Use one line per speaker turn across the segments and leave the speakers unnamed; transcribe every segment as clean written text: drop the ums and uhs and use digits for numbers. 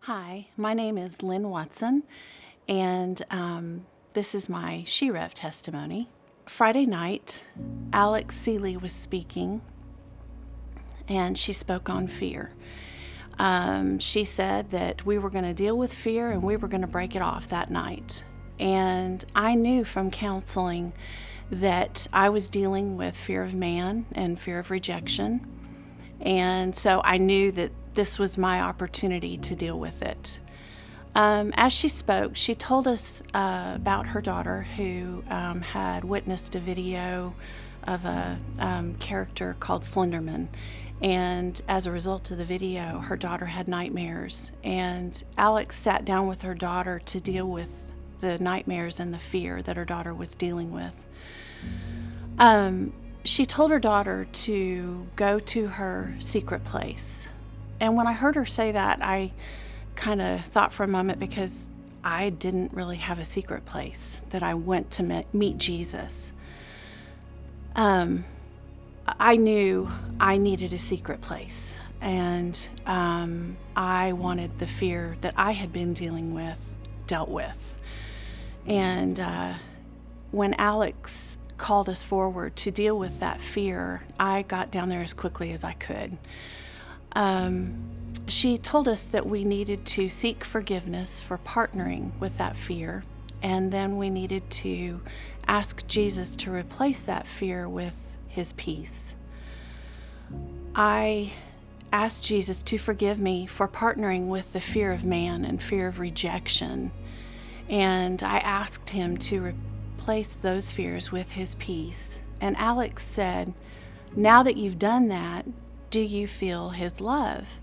Hi, my name is Lynn Watson, and this is my She Rev testimony. Friday night, Alex Seeley was speaking, and she spoke on fear. She said that we were going to deal with fear and we were going to break it off that night. And I knew from counseling that I was dealing with fear of man and fear of rejection. And so I knew that this was my opportunity to deal with it. As she spoke, she told us about her daughter who had witnessed a video of a character called Slenderman. And as a result of the video, her daughter had nightmares. And Alex sat down with her daughter to deal with the nightmares and the fear that her daughter was dealing with. She told her daughter to go to her secret place. And when I heard her say that, I kind of thought for a moment, because I didn't really have a secret place that I went to meet Jesus. I knew I needed a secret place, and I wanted the fear that I had been dealing with dealt with. And when Alex called us forward to deal with that fear, I got down there as quickly as I could. She told us that we needed to seek forgiveness for partnering with that fear, and then we needed to ask Jesus to replace that fear with His peace. I asked Jesus to forgive me for partnering with the fear of man and fear of rejection, and I asked Him to replace those fears with His peace. And Alex said, "Now that you've done that, do you feel His love?"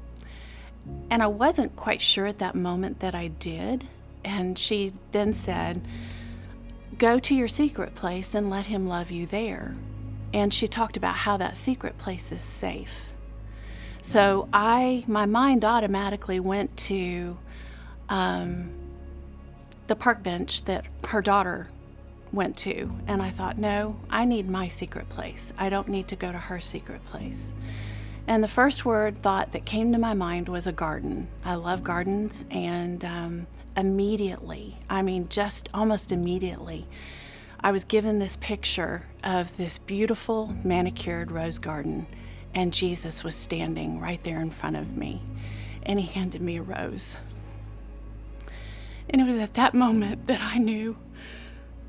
And I wasn't quite sure at that moment that I did. And she then said, "Go to your secret place and let Him love you there." And she talked about how that secret place is safe. So my mind automatically went to the park bench that her daughter went to. And I thought, no, I need my secret place. I don't need to go to her secret place. And the first thought that came to my mind was a garden. I love gardens, and immediately, just almost immediately, I was given this picture of this beautiful manicured rose garden, and Jesus was standing right there in front of me, and He handed me a rose. And it was at that moment that I knew,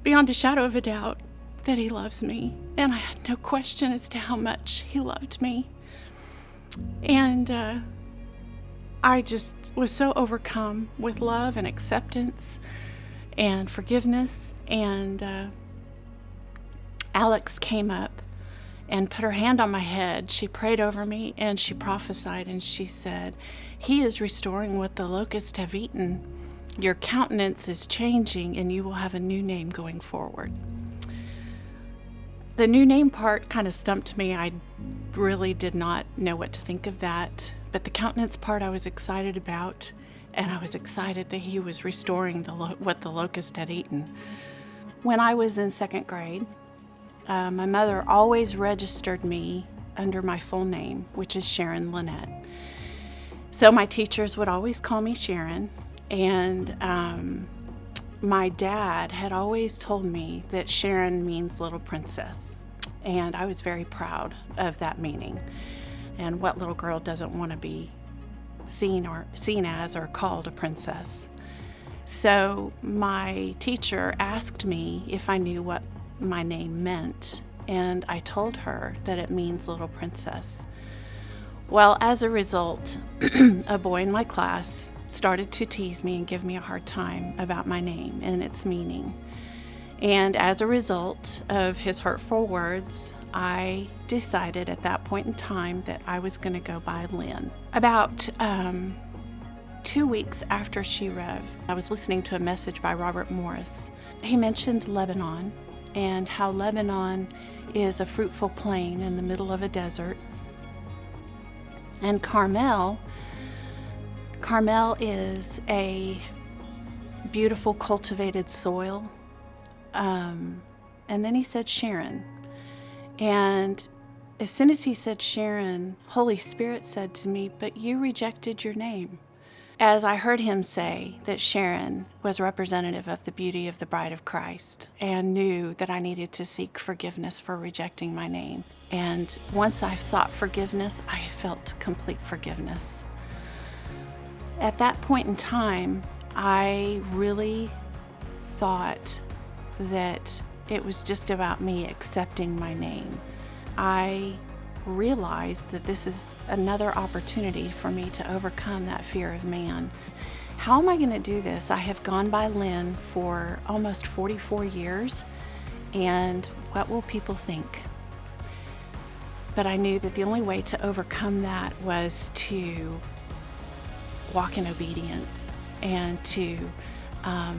beyond a shadow of a doubt, that He loves me, and I had no question as to how much He loved me. And I just was so overcome with love and acceptance and forgiveness. And Alex came up and put her hand on my head. She prayed over me and she prophesied, and she said, "He is restoring what the locusts have eaten. Your countenance is changing, and you will have a new name going forward." The new name part kind of stumped me. I really did not know what to think of that. But the countenance part I was excited about, and I was excited that He was restoring what the locust had eaten. When I was in second grade, my mother always registered me under my full name, which is Sharon Lynette. So my teachers would always call me Sharon, and my dad had always told me that Sharon means little princess, and I was very proud of that meaning. And what little girl doesn't want to be seen as or called a princess? So my teacher asked me if I knew what my name meant, and I told her that it means little princess. Well, as a result, a boy in my class started to tease me and give me a hard time about my name and its meaning. And as a result of his hurtful words, I decided at that point in time that I was going to go by Lynn. About 2 weeks after She Rev, I was listening to a message by Robert Morris. He mentioned Lebanon, and how Lebanon is a fruitful plain in the middle of a desert. And Carmel is a beautiful cultivated soil. And then he said Sharon. And as soon as he said Sharon, Holy Spirit said to me, "But you rejected your name." as I heard him say that Sharon was representative of the beauty of the bride of Christ, and knew that I needed to seek forgiveness for rejecting my name. And once I sought forgiveness, I felt complete forgiveness. At that point in time, I really thought that it was just about me accepting my name. I realized that this is another opportunity for me to overcome that fear of man. How am I going to do this? I have gone by Lynn for almost 44 years, and what will people think? But I knew that the only way to overcome that was to walk in obedience and to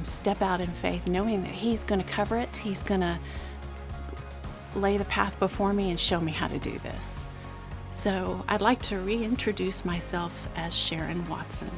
step out in faith, knowing that He's going to cover it. He's going to lay the path before me and show me how to do this. So I'd like to reintroduce myself as Sharon Watson.